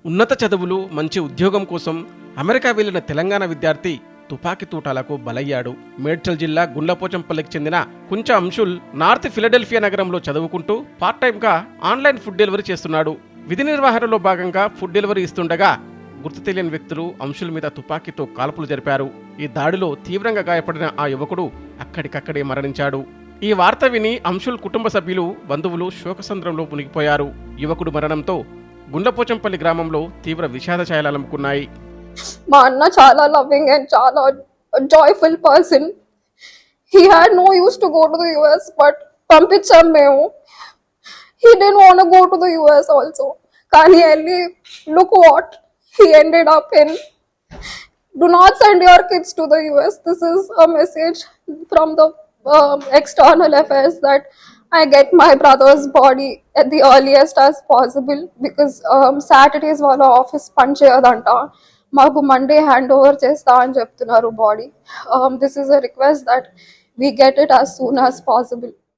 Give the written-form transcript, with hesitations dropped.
ఉన్నత చదువులు మంచి ఉద్యోగం కోసం అమెరికా వెళ్లిన తెలంగాణ విద్యార్థి తుపాకీ తూటాలకు బలయ్యాడు. మేడ్చల్ జిల్లా గుండ్లపోచంపల్లికి చెందిన కుంచ అంశుల్ నార్త్ ఫిలడెల్ఫియా నగరంలో చదువుకుంటూ పార్ట్ టైంగా ఆన్లైన్ ఫుడ్ డెలివరీ చేస్తున్నాడు. విధి నిర్వహణలో భాగంగా ఫుడ్ డెలివరీ ఇస్తుండగా గుర్తు తెలియని వ్యక్తులు అంశుల్ మీద తుపాకీతో కాల్పులు జరిపారు. ఈ దాడిలో తీవ్రంగా గాయపడిన ఆ యువకుడు అక్కడికక్కడే మరణించాడు. ఈ వార్త విని అంశుల్ కుటుంబ సభ్యులు, బంధువులు శోకసంద్రంలో మునిగిపోయారు. యువకుడు మరణంతో గుండ్లపోచంపల్లి గ్రామంలో తీవ్ర విషాద ఛాయలు అలుముకున్నాయి. మా అన్న చాలా లవింగ్ అండ్ చాలా joyful person. He had no use to go to the US, but పంపించాం మేము. He didn't want go to the US also, కానీ వెళ్ళి look what he ended up in. Do not send your kids to the US. This is a message from the external affairs that I get my brother's body at the earliest as possible, because Saturdays wala office పని చేయదంట, మాకు Monday hand over చేస్తా అని చెప్తున్నారు body. This is a request that we get it as soon as possible.